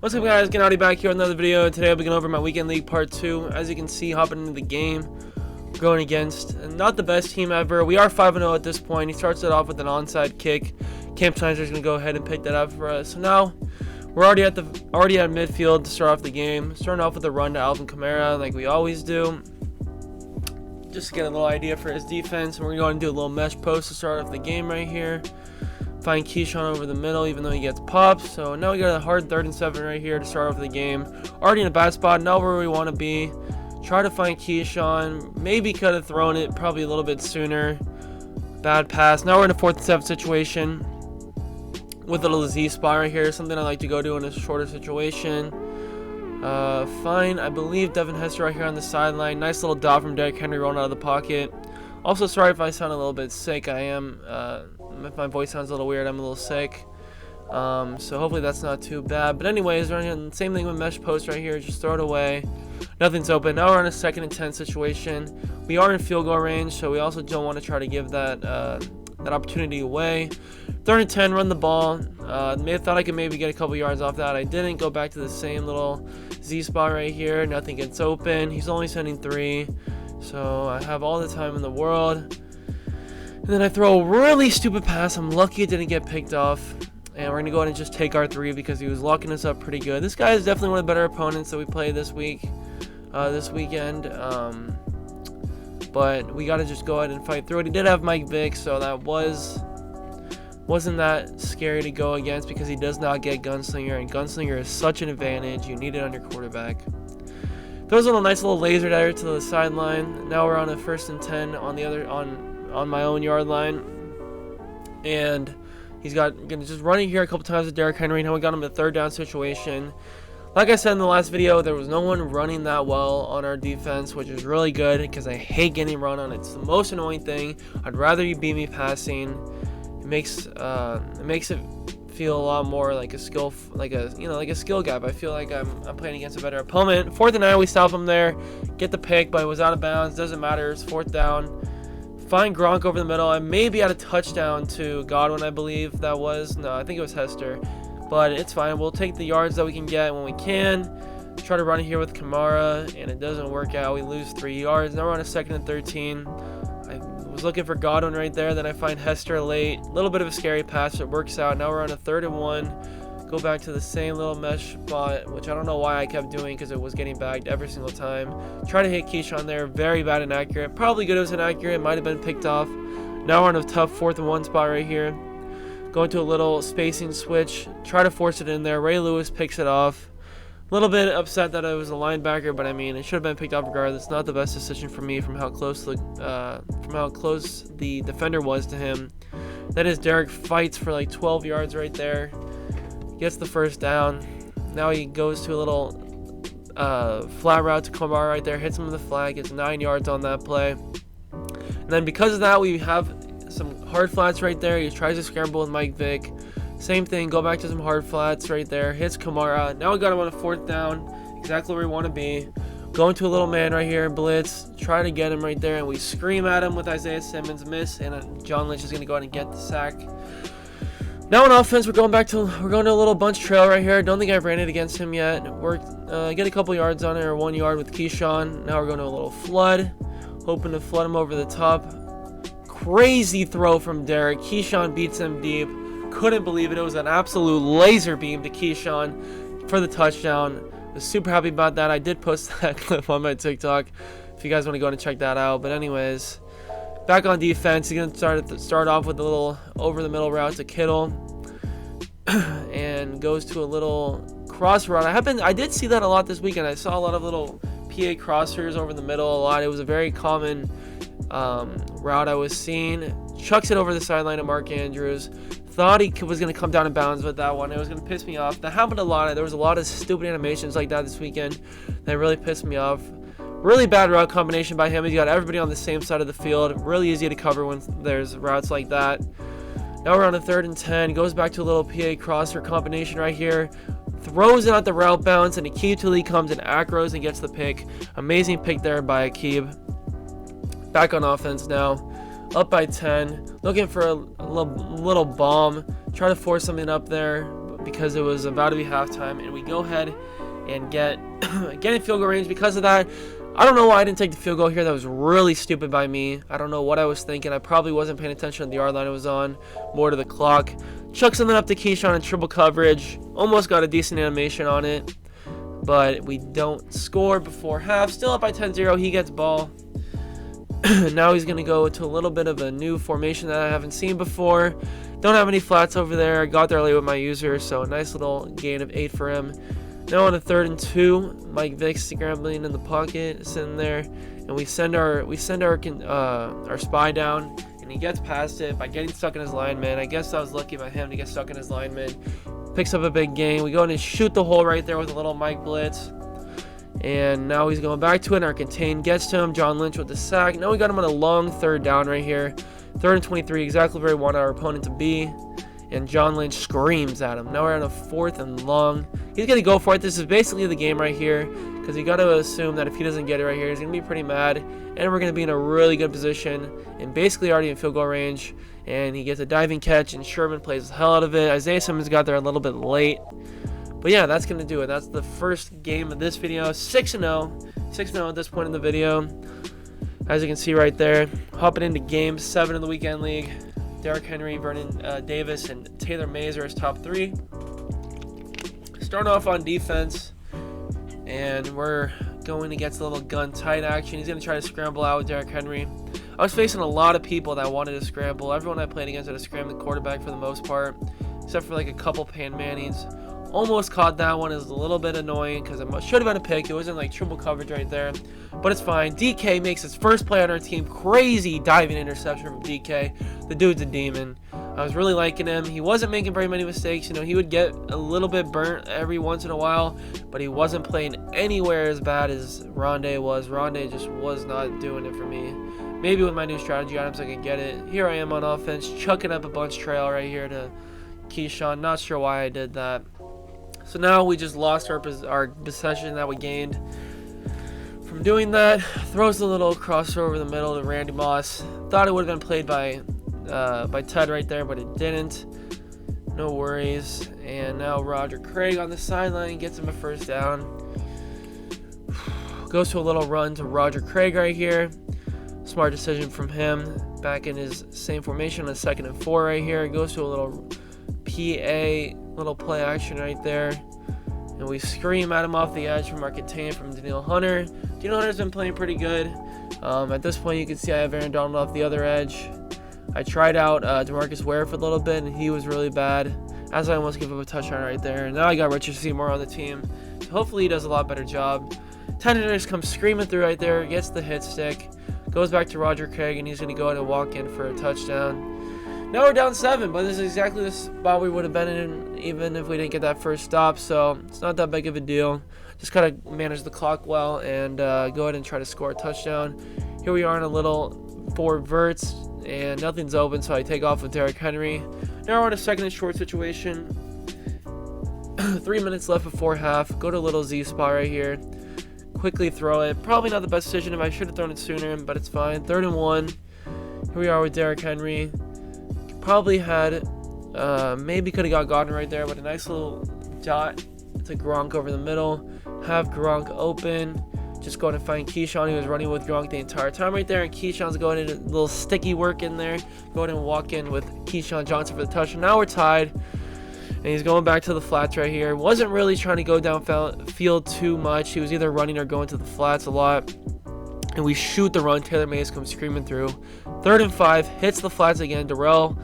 What's up, guys? Gennady back here with another video. Today I'll be going over my weekend league part 2. As you can see, hopping into the game, we're going against not the best team ever. We are 5-0 at this point. He starts it off with an onside kick. Camp Schneider's going to go ahead and pick that up for us. So now we're already at midfield to start off the game. Starting off with a run to Alvin Kamara like we always do, just to get a little idea for his defense. And we're going to do a little mesh post to start off the game right here. Find Keyshawn over the middle, even though he gets popped. So now we got a hard 3rd and 7 right here to start off the game. Already in a bad spot, not where we want to be. Try to find Keyshawn. Maybe could have thrown it probably a little bit sooner. Bad pass. Now we're in a 4th and 7 situation with a little Z spot right here. Something I like to go to in a shorter situation. Fine. I believe Devin Hester right here on the sideline. Nice little dot from Derrick Henry rolling out of the pocket. Also, sorry if I sound a little bit sick. I am. If my voice sounds a little weird, I'm a little sick. So hopefully that's not too bad. But anyways, we're on the same thing with mesh post right here. Just throw it away. Nothing's open. Now we're on a 2nd and 10 situation. We are in field goal range, so we also don't want to try to give that that opportunity away. 3rd and 10, run the ball. Thought I could maybe get a couple yards off that. I didn't. Go back to the same little Z spot right here. Nothing gets open. He's only sending 3. So I have all the time in the world. And then I throw a really stupid pass. I'm lucky it didn't get picked off. And we're going to go ahead and just take our 3 because he was locking us up pretty good. This guy is definitely one of the better opponents that we played this weekend. But we got to just go ahead and fight through it. He did have Mike Vick, so that wasn't that scary to go against because he does not get Gunslinger. And Gunslinger is such an advantage. You need it on your quarterback. Throws a nice little laser there to the sideline. Now we're on a 1st and 10 on my own yard line, and he's gonna just running here a couple times with Derrick Henry. Now we got him a 3rd down situation. Like I said in the last video, there was no one running that well on our defense, which is really good because I hate getting run on. It's the most annoying thing. I'd rather you beat me passing. It makes it feel a lot more like a skill, like a skill gap. I feel like I'm playing against a better opponent. 4th and 9, we stop him there, get the pick, but it was out of bounds. Doesn't matter. It's 4th down. Find Gronk over the middle. I maybe had a touchdown to Godwin, I believe that was. No, I think it was Hester. But it's fine. We'll take the yards that we can get when we can. Try to run it here with Kamara, and it doesn't work out. We lose 3 yards. Now we're on a 2nd and 13. I was looking for Godwin right there. Then I find Hester late. A little bit of a scary pass. It works out. Now we're on a 3rd and 1. Go back to the same little mesh spot, which I don't know why I kept doing because it was getting bagged every single time. Try to hit Keyshawn there. Very bad and inaccurate. Probably good it was inaccurate. It might have been picked off. Now we're on a tough 4th and 1 spot right here. Going to a little spacing switch. Try to force it in there. Ray Lewis picks it off. A little bit upset that it was a linebacker, but I mean, it should have been picked off regardless. It's not the best decision for me from how close the defender was to him. That is, Derek fights for like 12 yards right there. Gets the 1st down. Now he goes to a little flat route to Kamara right there. Hits him with the flag. Gets 9 yards on that play. And then because of that, we have some hard flats right there. He tries to scramble with Mike Vick. Same thing. Go back to some hard flats right there. Hits Kamara. Now we got him on a 4th down. Exactly where we want to be. Going to a little man right here. Blitz. Try to get him right there. And we scream at him with Isaiah Simmons. Miss. And John Lynch is going to go ahead and get the sack. Now on offense, we're going to a little bunch trail right here. Don't think I've ran it against him yet. Get a couple yards on it, or 1 yard with Keyshawn. Now we're going to a little flood, hoping to flood him over the top. Crazy throw from Derek. Keyshawn beats him deep. Couldn't believe it. It was an absolute laser beam to Keyshawn for the touchdown. Was super happy about that. I did post that clip on my TikTok if you guys want to go and check that out. But anyways, back on defense, he's going to start off with a little over-the-middle route to Kittle and goes to a little cross route. I did see that a lot this weekend. I saw a lot of little PA crossers over the middle a lot. It was a very common route I was seeing. Chucks it over the sideline to Mark Andrews. Thought he was going to come down in bounds with that one. It was going to piss me off. That happened a lot. There was a lot of stupid animations like that this weekend that really pissed me off. Really bad route combination by him. He's got everybody on the same side of the field. Really easy to cover when there's routes like that. Now we're on a 3rd and 10. Goes back to a little PA crosser combination right here. Throws it at the route bounce, and Aqib Talib comes and acros and gets the pick. Amazing pick there by Aqib. Back on offense now. Up by 10. Looking for a little bomb. Try to force something up there. because it was about to be halftime, and we go ahead and get in field goal range. Because of that, I don't know why I didn't take the field goal here. That was really stupid by me. I don't know what I was thinking. I probably wasn't paying attention to the yard line it was on, more to the clock. Chuck something up to Keyshawn in triple coverage. Almost got a decent animation on it, but we don't score before half. Still up by 10-0. He gets ball. Now he's going to go to a little bit of a new formation that I haven't seen before. Don't have any flats over there. I got there late with my user, so a nice little gain of 8 for him. Now on a 3rd and 2, Mike Vick scrambling in the pocket, sitting there, and we send our spy down, and he gets past it by getting stuck in his lineman. I guess I was lucky by him to get stuck in his lineman. Picks up a big gain. We go in and shoot the hole right there with a little Mike blitz. And now he's going back to it, and our contain gets to him. John Lynch with the sack. Now we got him on a long 3rd down right here. 3rd and 23, exactly where we want our opponent to be. And John Lynch screams at him. Now we're on a 4th and long. He's going to go for it. This is basically the game right here, because you got to assume that if he doesn't get it right here, he's going to be pretty mad. And we're going to be in a really good position and basically already in field goal range. And he gets a diving catch, and Sherman plays the hell out of it. Isaiah Simmons got there a little bit late. But yeah, that's going to do it. That's the first game of this video. 6-0. 6-0 at this point in the video. As you can see right there. Hopping into game 7 of the weekend league. Derrick Henry, Vernon Davis, and Taylor Mays are his top 3. Starting off on defense. And we're going against a little gun tight action. He's going to try to scramble out with Derrick Henry. I was facing a lot of people that wanted to scramble. Everyone I played against had to scramble the quarterback for the most part. Except for like a couple Pan Mannings. Almost caught that one. Is a little bit annoying because it should have been a pick. It wasn't like triple coverage right there, but it's fine. DK makes his first play on our team. Crazy diving interception from DK. The dude's a demon. I was really liking him. He wasn't making very many mistakes. You know, he would get a little bit burnt every once in a while, but he wasn't playing anywhere as bad as Rondé was. Rondé just was not doing it for me. Maybe with my new strategy items I can get it. Here I am on offense, chucking up a bunch trail right here to Keyshawn. Not sure why I did that. So now we just lost our possession that we gained from doing that. Throws a little crossover over the middle to Randy Moss. Thought it would have been played by Ted right there, but it didn't. No worries. And now Roger Craig on the sideline gets him a first down. Goes to a little run to Roger Craig right here. Smart decision from him. Back in his same formation on a 2nd and 4 right here. Goes to a little PA, little play action right there, and we scream at him off the edge from our contain from Danielle Hunter. Danielle Hunter's been playing pretty good. At this point, you can see I have Aaron Donald off the other edge. I tried out DeMarcus Ware for a little bit, and he was really bad, as I almost gave up a touchdown right there. And now I got Richard Seymour on the team, so hopefully he does a lot better job. Tenderness comes screaming through right there, gets the hit stick, goes back to Roger Craig, and he's going to go ahead and walk in for a touchdown. Now we're down 7, but this is exactly the spot we would have been in even if we didn't get that first stop, so it's not that big of a deal. Just gotta manage the clock well and go ahead and try to score a touchdown. Here we are in a little 4 verts, and nothing's open, so I take off with Derrick Henry. Now we're in a 2nd and short situation. 3 minutes left before half. Go to a little Z spot right here. Quickly throw it. Probably not the best decision. If I should have thrown it sooner, but it's fine. 3rd and 1. Here we are with Derrick Henry. Probably had, maybe could have got Gardner right there, but a nice little dot to Gronk over the middle. Have Gronk open. Just going to find Keyshawn, who was running with Gronk the entire time right there. And Keyshawn's going in a little sticky work in there. Go ahead and walk in with Keyshawn Johnson for the touchdown. Now we're tied. And he's going back to the flats right here. Wasn't really trying to go downfield too much. He was either running or going to the flats a lot. And we shoot the run. Taylor Mays comes screaming through. 3rd and 5. Hits the flats again. Darrell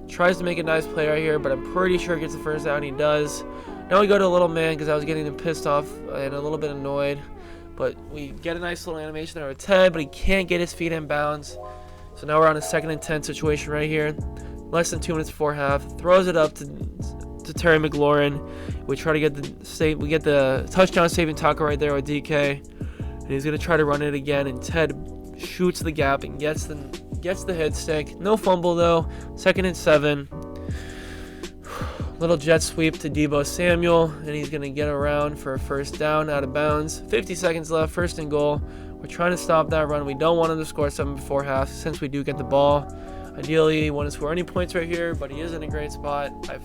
tries to make a nice play right here, but I'm pretty sure he gets the first down. He does. Now we go to a little man because I was getting him pissed off and a little bit annoyed. But we get a nice little animation there with Ted, but he can't get his feet in bounds. So now we're on a 2nd and 10 situation right here. Less than 2 minutes before half. Throws it up to Terry McLaurin. We try to get we get the touchdown saving tackle right there with DK. And he's going to try to run it again, and Ted shoots the gap and gets the hit stick. No fumble though. 2nd and 7. Little jet sweep to Deebo Samuel, and he's going to get around for a first down out of bounds. 50 seconds left, 1st and goal. We're trying to stop that run. We don't want him to score 7 before half since we do get the ball. Ideally, he want to score any points right here, but he is in a great spot. I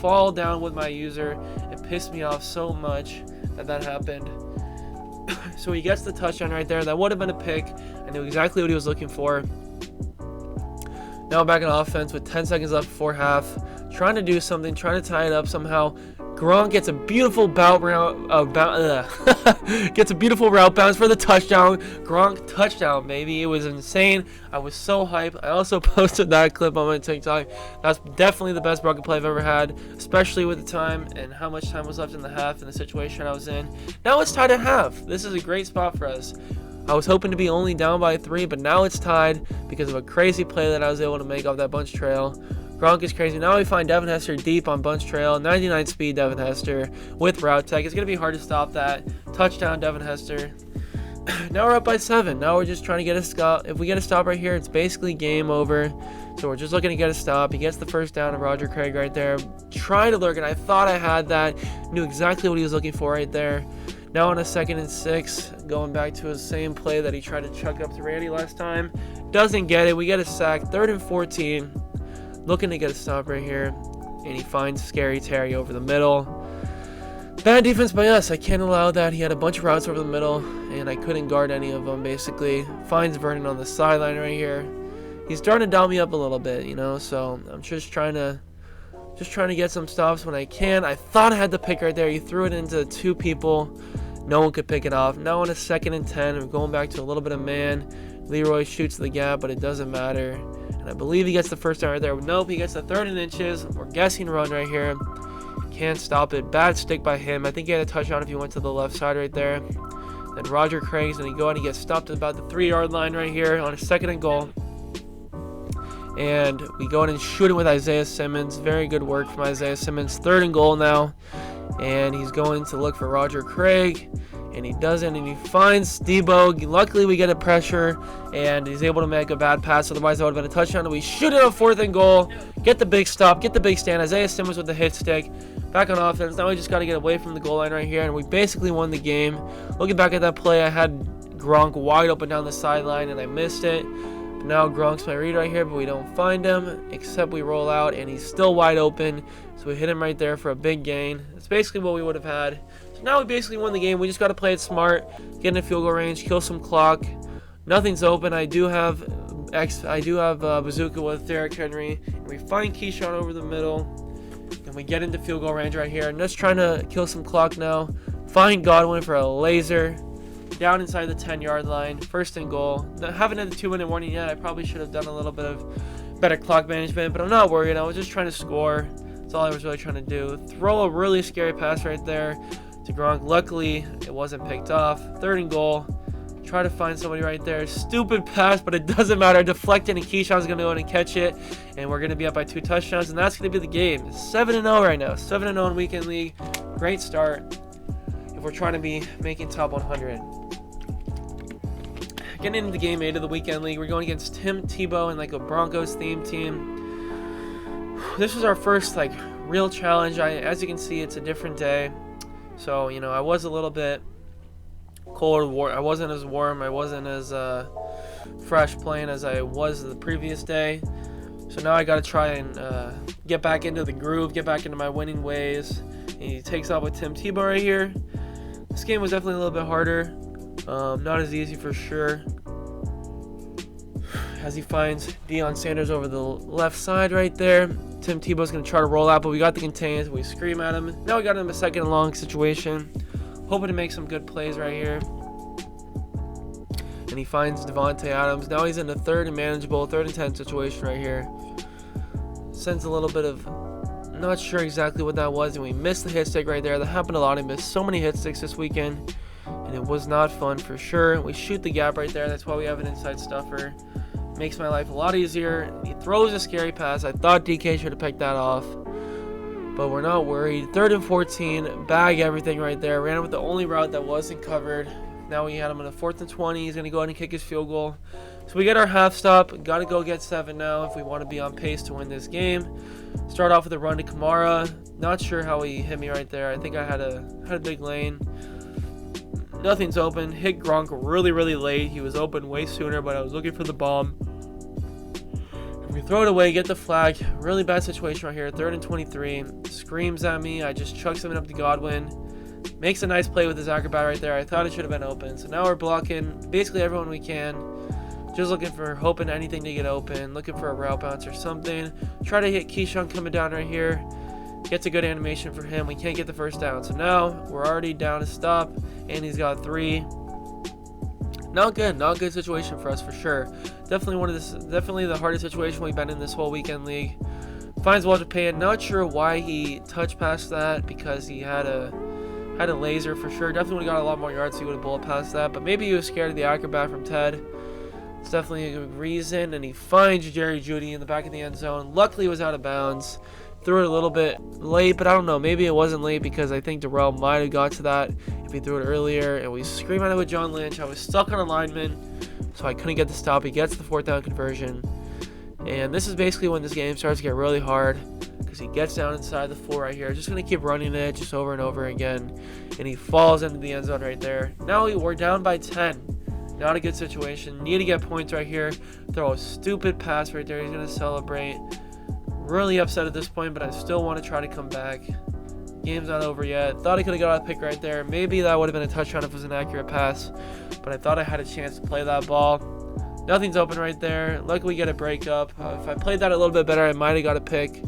fall down with my user. It pissed me off so much that happened. So he gets the touchdown right there. That would have been a pick. I knew exactly what he was looking for. Now back in offense with 10 seconds left before half. Trying to do something, trying to tie it up somehow. Gronk gets a beautiful gets a beautiful route bounce for the touchdown. Gronk touchdown, baby. It was insane. I was so hyped. I also posted that clip on my TikTok. That's definitely the best broken play I've ever had, especially with the time and how much time was left in the half and the situation I was in. Now it's tied at half. This is a great spot for us. I was hoping to be only down by 3, but now it's tied because of a crazy play that I was able to make off that bunch trail. Gronk is crazy. Now we find Devin Hester deep on bunch trail. 99 speed Devin Hester with route tech. It's going to be hard to stop that. Touchdown Devin Hester. Now we're up by 7. Now we're just trying to get a stop. If we get a stop right here, it's basically game over. So we're just looking to get a stop. He gets the first down to Roger Craig right there. Trying to lurk it. I thought I had that. Knew exactly what he was looking for right there. Now on a 2nd and 6. Going back to his same play that he tried to chuck up to Randy last time. Doesn't get it. We get a sack. 3rd and 14. Looking to get a stop right here, and he finds Scary Terry over the middle. Bad defense by us. I can't allow that. He had a bunch of routes over the middle, and I couldn't guard any of them, basically. Finds Vernon on the sideline right here. He's starting to dial me up a little bit, you know, so I'm just trying to get some stops when I can. I thought I had the pick right there. He threw it into 2 people. No one could pick it off. Now on a 2nd and 10, we're going back to a little bit of man. Leroy shoots the gap, but it doesn't matter. And I believe he gets the first down right there. Nope, he gets the 3rd and inches. We're guessing run right here. Can't stop it. Bad stick by him. I think he had a touchdown if he went to the left side right there. Then Roger Craig's going to go and he gets stopped at about the 3-yard line right here on a 2nd and goal. And we go in and shoot it with Isaiah Simmons. Very good work from Isaiah Simmons. 3rd and goal now. And he's going to look for Roger Craig. And he doesn't, and he finds Debo. Luckily, we get a pressure, and he's able to make a bad pass. Otherwise, that would have been a touchdown. And we shoot it on 4th and goal. Get the big stop. Get the big stand. Isaiah Simmons with the hit stick. Back on offense. Now we just got to get away from the goal line right here, and we basically won the game. Looking back at that play, I had Gronk wide open down the sideline, and I missed it. But now Gronk's my read right here, but we don't find him, except we roll out, and he's still wide open. So we hit him right there for a big gain. That's basically what we would have had. So now we basically won the game. We just got to play it smart, get in a field goal range, kill some clock. Nothing's open. I do have Bazooka with Derrick Henry. And we find Keyshawn over the middle, and we get into field goal range right here. And just trying to kill some clock now. Find Godwin for a laser down inside the 10-yard line. 1st and goal. I haven't had the 2-minute warning yet. I probably should have done a little bit of better clock management, but I'm not worried. I was just trying to score. That's all I was really trying to do. Throw a really scary pass right there to Gronk. Luckily, it wasn't picked off. 3rd and goal. Try to find somebody right there. Stupid pass, but it doesn't matter. Deflected, and Keyshawn's going to go in and catch it. And we're going to be up by 2 touchdowns, and that's going to be the game. 7-0 right now. 7-0 in Weekend League. Great start if we're trying to be making top 100. Getting into game 8 of the Weekend League. We're going against Tim Tebow and like a Broncos-themed team. This was our first real challenge. As you can see, it's a different day. So, you know, I was a little bit cold. I wasn't as warm. I wasn't as fresh playing as I was the previous day. So now I got to try and get back into the groove, get back into my winning ways. And he takes off with Tim Tebow right here. This game was definitely a little bit harder. Not as easy for sure. As he finds Deion Sanders over the left side right there. Tim Tebow's going to try to roll out, but we got the contains. We scream at him. Now we got him a 2nd and long situation. Hoping to make some good plays right here. And he finds Devontae Adams. Now he's in a 3rd and manageable, 3rd and 10 situation right here. Sends a little bit of, not sure exactly what that was, and we missed the hit stick right there. That happened a lot. I missed so many hit sticks this weekend, and it was not fun for sure. We shoot the gap right there. That's why we have an inside stuffer. Makes my life a lot easier. He throws a scary pass. I thought DK should have picked that off, but we're not worried. 3rd and 14. Bag everything right there. Ran with the only route that wasn't covered. Now we had him on a 4th and 20. He's going to go ahead and kick his field goal. So we get our half stop. Got to go get 7 now if we want to be on pace to win this game. Start off with a run to Kamara. Not sure how he hit me right there. I think I had a big lane. Nothing's open. Hit Gronk really, really late. He was open way sooner, but I was looking for the bomb. We throw it away, get the flag. Really bad situation right here. 3rd and 23. Screams at me. I just chuck something up to Godwin. Makes a nice play with his acrobat right there. I thought it should have been open. So now we're blocking basically everyone we can. Just looking for, hoping anything to get open. Looking for a route bounce or something. Try to hit Keyshawn coming down right here. Gets a good animation for him. We can't get the first down. So now we're already down to stop. And he's got 3. Not good. Not a good situation for us for sure. Definitely the hardest situation we've been in this whole weekend league. Finds Walter Payton. Not sure why he touched past that, because he had a laser for sure. Definitely would have got a lot more yards if he would have bullet past that. But maybe he was scared of the acrobat from Ted. It's definitely a good reason. And he finds Jerry Jeudy in the back of the end zone. Luckily, it was out of bounds. Threw it a little bit late, but I don't know. Maybe it wasn't late because I think Darrell might have got to that if he threw it earlier. And we scream at it with John Lynch. I was stuck on a lineman, so I couldn't get the stop. He gets the 4th down conversion. And this is basically when this game starts to get really hard, because he gets down inside the 4 right here. Just going to keep running it just over and over again. And he falls into the end zone right there. Now we're down by 10. Not a good situation. Need to get points right here. Throw a stupid pass right there. He's going to celebrate. Really upset at this point, but I still want to try to come back. Game's not over yet. Thought I could have got a pick right there. Maybe that would have been a touchdown if it was an accurate pass, but I thought I had a chance to play that ball. Nothing's open right there. Luckily we get a break up. If I played that a little bit better, I might have got a pick.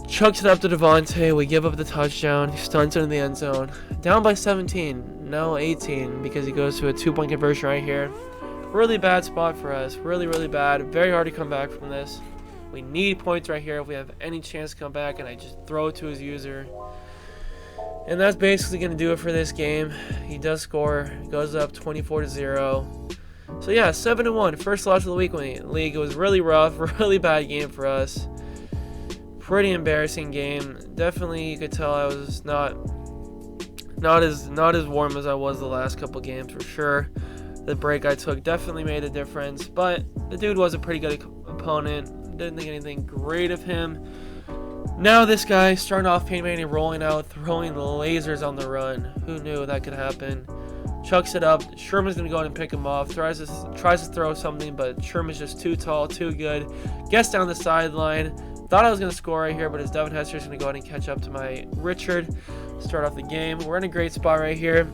Chucks it up to Devontae. We give up the touchdown. He stunts it in the end zone. Down by 17. No, 18, because he goes to a 2-point conversion right here. Really bad spot for us. Really, really bad. Very hard to come back from this. We need points right here if we have any chance to come back, and I just throw it to his user. And that's basically going to do it for this game. He does score. Goes up 24-0. So yeah, 7-1. First loss of the week league. It was really rough. Really bad game for us. Pretty embarrassing game. Definitely you could tell I was not as warm as I was the last couple games for sure. The break I took definitely made a difference, but the dude was a pretty good opponent. Didn't think anything great of him. Now this guy starting off Payne Manning, rolling out, throwing lasers on the run. Who knew that could happen? Chucks it up. Sherman's gonna go ahead and pick him off. Tries to throw something, but Sherman's just too tall, too good. Gets down the sideline. Thought I was gonna score right here, but as Devin Hester's gonna go ahead and catch up to my Richard. Start off the game. We're in a great spot right here.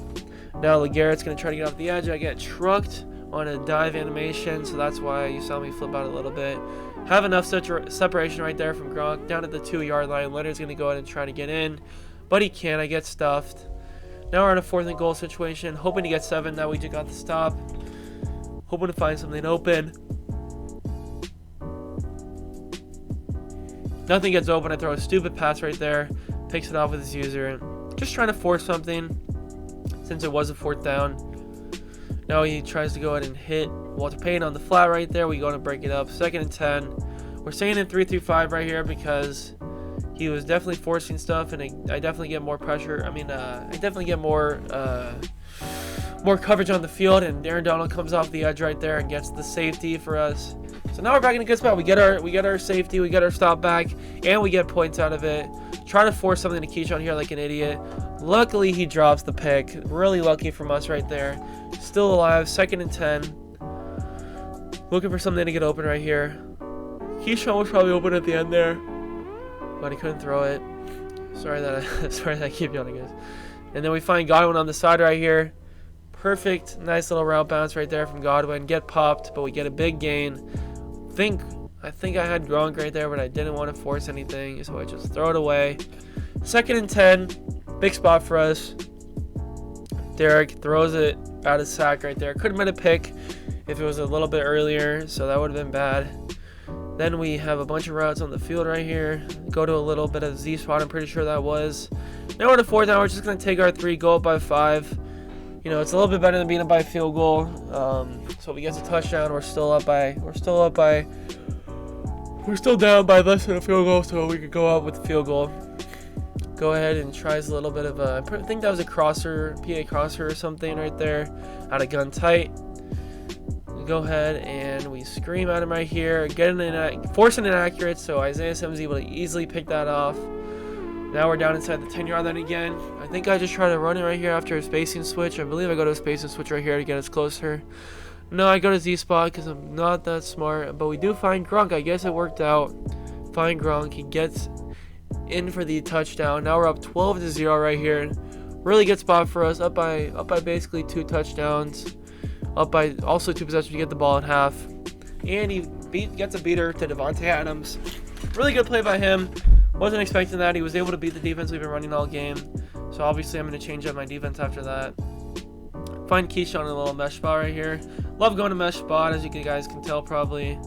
Now LeGarrett's gonna try to get off the edge. I get trucked on a dive animation, so that's why you saw me flip out a little bit. Have enough separation right there from Gronk. Down at the 2-yard line. Leonard's going to go ahead and try to get in, but he can't. I get stuffed. Now we're in a 4th and goal situation. Hoping to get 7. That we just got the stop. Hoping to find something open. Nothing gets open. I throw a stupid pass right there. Picks it off with his user. Just trying to force something since it was a 4th down. Now he tries to go ahead and hit Walter Payton on the flat right there. We go to break it up. 2nd and 10. We're staying in 3-5 right here because he was definitely forcing stuff, and I definitely get more pressure. I definitely get more coverage on the field, and Aaron Donald comes off the edge right there and gets the safety for us. So now we're back in a good spot. We get our safety, we get our stop back, and we get points out of it. Try to force something to Keyshawn here like an idiot. Luckily, he drops the pick. Really lucky from us right there. Still alive. 2nd and 10. Looking for something to get open right here. Keyshawn was probably open at the end there, but he couldn't throw it. Sorry that I keep yelling, guys. And then we find Godwin on the side right here. Perfect, nice little route bounce right there from Godwin. Get popped, but we get a big gain. I think I had Gronk right there, but I didn't want to force anything, so I just throw it away. 2nd and 10, big spot for us. Derek throws it out of sack right there. Could have been a pick if it was a little bit earlier, so that would have been bad. Then we have a bunch of routes on the field right here. Go to a little bit of Z spot, I'm pretty sure that was. Now we're in a 4th down. We're just going to take our 3, go up by 5. You know, it's a little bit better than being up by a field goal. So if we get a touchdown, we're still down by less than a field goal, so we could go out with the field goal. Go ahead and tries a little bit of a, I think that was a crosser, PA crosser or something right there, out of gun tight. We go ahead and we scream at him right here, forcing it accurate, so Isaiah Simmons able to easily pick that off. Now we're down inside the 10-yard line again. I think I just try to run it right here after a spacing switch. I believe I go to a spacing switch right here to get us closer. No, I go to Z spot because I'm not that smart. But we do find Gronk. I guess it worked out. Find Gronk. He gets in for the touchdown. Now we're up 12-0 right here. Really good spot for us. Up by basically 2 touchdowns. Up by also 2 possessions. We get the ball in half. And he gets a beater to Devontae Adams. Really good play by him. Wasn't expecting that. He was able to beat the defense we've been running all game. So obviously I'm going to change up my defense after that. Find Keyshawn in a little mesh spot right here. Love going to mesh spot, as you guys can tell probably.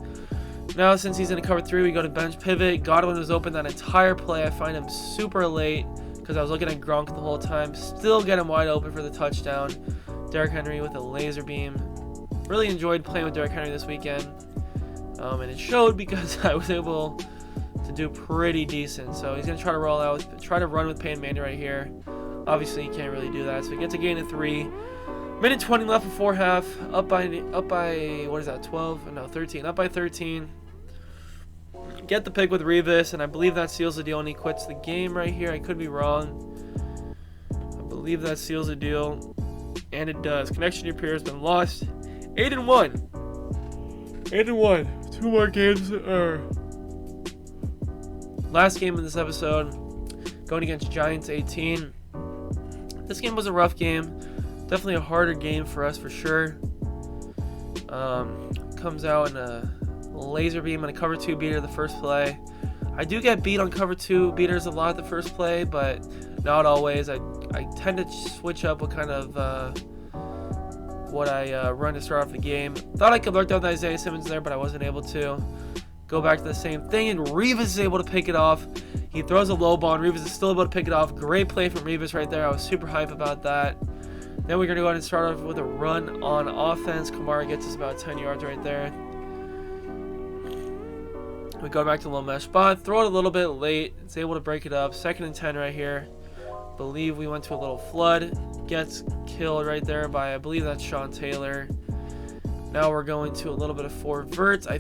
Now since he's in a cover 3, we go to bench pivot. Godwin was open that entire play. I find him super late because I was looking at Gronk the whole time. Still get him wide open for the touchdown. Derrick Henry with a laser beam. Really enjoyed playing with Derrick Henry this weekend. And it showed because I was able to do pretty decent. So he's going to try to roll out, try to run with Peyton Manning right here. Obviously, he can't really do that. So he gets a gain of 3. Minute 20 left before half. Up by what is that? 12? No, 13. Up by 13. Get the pick with Revis, and I believe that seals the deal, and he quits the game right here. I could be wrong. I believe that seals the deal, and it does. Connection to your peer has been lost. 8-1. 8-1. 2 more games. Last game in this episode, going against Giants 18. This game was a rough game. Definitely a harder game for us for sure. Comes out in a laser beam and a cover 2 beater the first play. I do get beat on cover 2 beaters a lot the first play, but not always. I tend to switch up what kind of what I run to start off the game. Thought I could lurk down the Isaiah Simmons there, but I wasn't able to. Go back to the same thing, and Revis is able to pick it off. He throws a low ball, and Revis is still able to pick it off. Great play from Revis right there. I was super hype about that. Then we're going to go ahead and start off with a run on offense. Kamara gets us about 10 yards right there. We go back to low mesh spot. Throw it a little bit late. It's able to break it up. 2nd and 10 right here. Believe we went to a little flood. Gets killed right there by, I believe that's Sean Taylor. Now we're going to a little bit of 4 verts. I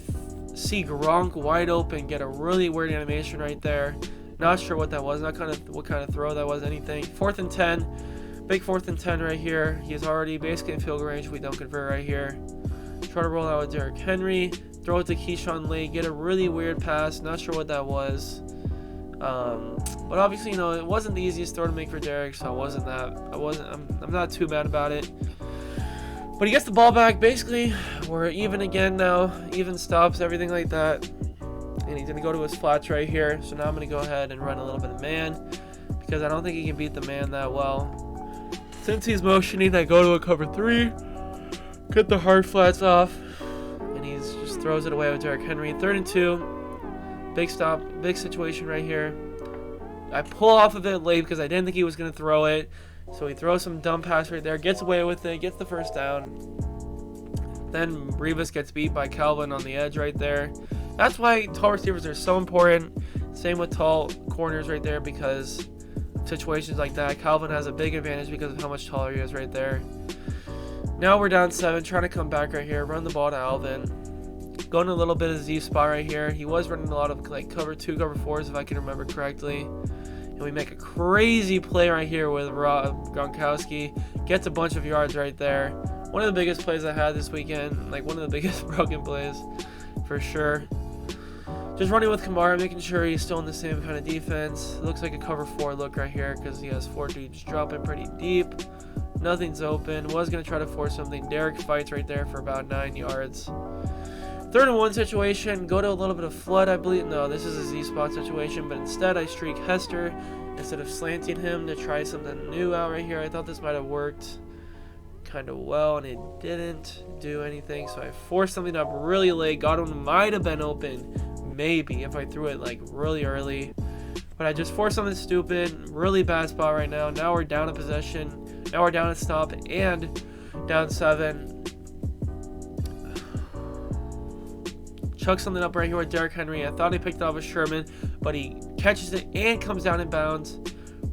see Gronk wide open. Get a really weird animation right there. Not sure what that was. Not what kind of throw that was. Anything. 4th and 10. Big 4th and 10 right here. He's already basically in field goal range if we don't convert right here. Try to roll out with Derrick Henry. Throw it to Keyshawn late. Get a really weird pass. Not sure what that was. But obviously, you know, it wasn't the easiest throw to make for Derrick, so I'm not too bad about it. But he gets the ball back. Basically, we're even again now. Even stops, everything like that. And he's going to go to his flats right here. So now I'm going to go ahead and run a little bit of man, because I don't think he can beat the man that well. Since he's motioning, I go to a cover 3, get the hard flats off, and he just throws it away with Derrick Henry. 3rd and 2, big stop, big situation right here. I pull off of it late because I didn't think he was going to throw it, so he throws some dumb pass right there, gets away with it, gets the first down. Then Revis gets beat by Calvin on the edge right there. That's why tall receivers are so important. Same with tall corners right there, because situations like that, Calvin has a big advantage because of how much taller he is right there. Now we're down 7, trying to come back right here, run the ball to Alvin. Going a little bit of Z spot right here. He was running a lot of like cover 2, cover 4s if I can remember correctly. And we make a crazy play right here with Gronkowski. Gets a bunch of yards right there. One of the biggest plays I had this weekend, like one of the biggest broken plays for sure. Just running with Kamara, making sure he's still in the same kind of defense. It looks like a cover 4 look right here because he has 4 dudes dropping pretty deep. Nothing's open. Was going to try to force something. Derrick fights right there for about 9 yards. 3rd and 1 situation. Go to a little bit of flood, I believe. No, this is a Z-spot situation, but instead I streak Hester instead of slanting him to try something new out right here. I thought this might have worked kind of well, and it didn't do anything, so I forced something up really late. Godwin might have been open, maybe, if I threw it like really early, but I just forced something stupid. Really bad spot right now. Now we're down a possession. Now we're down a stop and down 7. Chuck something up right here with Derrick Henry. I thought he picked it off with Sherman, but he catches it and comes down in bounds.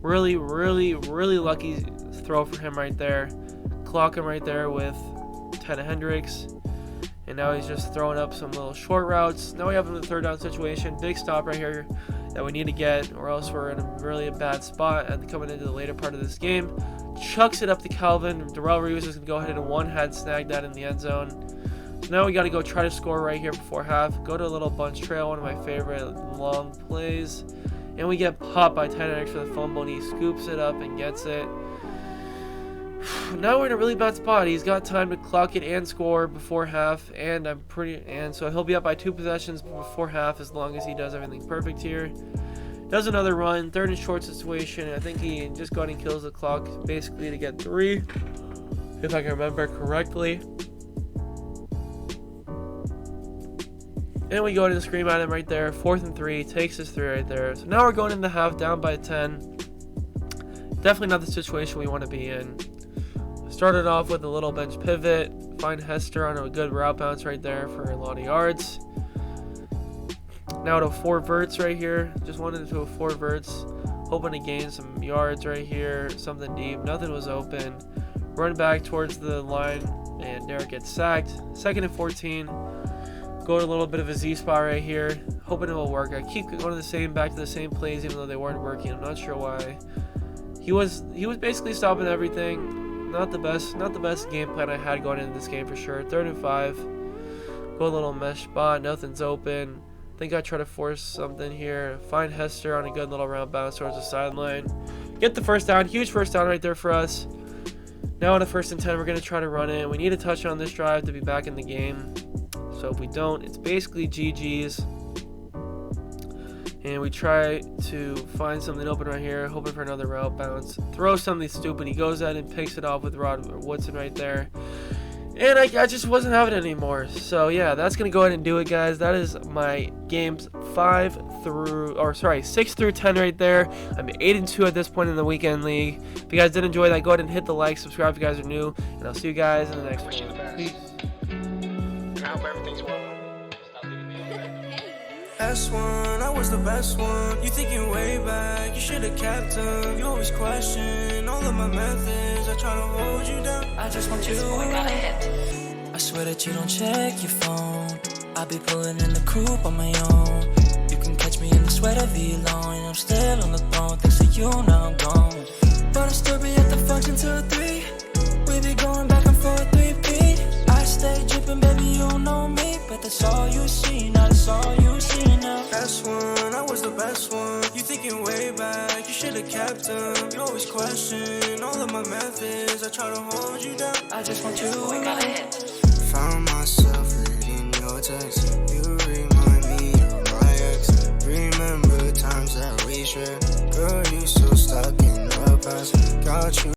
Really, really, really lucky throw for him right there. Clock him right there with Ted Hendricks. And now he's just throwing up some little short routes. Now we have him in the 3rd down situation. Big stop right here. that we need to get, or else we're in a really bad spot and coming into the later part of this game. Chucks it up to Calvin. Darrell Reeves is going to go ahead and one-hand snag that in the end zone. So now we got to go try to score right here before half. Go to a little bunch trail, one of my favorite long plays. And we get popped by 10x for the fumble, and he scoops it up and gets it. Now we're in a really bad spot. He's got time to clock it and score before half, and so he'll be up by 2 possessions before half as long as he does everything perfect here. Does another run, 3rd and short situation. I think he just got and kills the clock basically to get 3, if I can remember correctly. And we go ahead and scream at him right there. 4th and 3, takes his 3 right there. So now we're going into half down by 10. Definitely not the situation we want to be in. Started off with a little bench pivot. Find Hester on a good route bounce right there for a lot of yards. Now to 4 verts right here. Just wanted to do a 4 verts. Hoping to gain some yards right here. Something deep. Nothing was open. Run back towards the line, and Derek gets sacked. 2nd and 14. Go to a little bit of a Z spot right here. Hoping it will work. I keep going back to the same plays even though they weren't working. I'm not sure why. He was basically stopping everything. Not the best game plan I had going into this game for sure. 3rd and 5. Go a little mesh spot. Nothing's open. Think I try to force something here. Find Hester on a good little round bounce towards the sideline. Get the first down. Huge first down right there for us. Now on a 1st and 10, we're going to try to run it. We need a touchdown on this drive to be back in the game. So if we don't, it's basically GG's. And we try to find something open right here, hoping for another route bounce. Throw something stupid. He goes out and picks it off with Rod Woodson right there. And I just wasn't having it anymore. So yeah, that's going to go ahead and do it, guys. That is my games 6 through 10 right there. I'm 8-2 at this point in the weekend league. If you guys did enjoy that, go ahead and hit the like, subscribe if you guys are new, and I'll see you guys in the next one. Peace. I hope everything's well. S1, I was the best one. You thinking way back, you should've kept him. You always question all of my methods. I try to hold you down, I just want you around. I swear that you don't check your phone. I be pulling in the coupe on my own. You can catch me in the sweater V-Long, and I'm still on the throne. Thanks to you, now I'm gone. But I still be at the function till 3. We be going back and forth, 3-peat. I stay dripping, baby, you don't know me. But that's all you see, now that's all you see now. S1, I was the best one. You thinking way back, you should've kept him. You always question all of my methods. I try to hold you down, I just want you around. Found myself reading your text. You remind me of my ex. Remember times that we shared. Girl, you so stuck in the past. Got you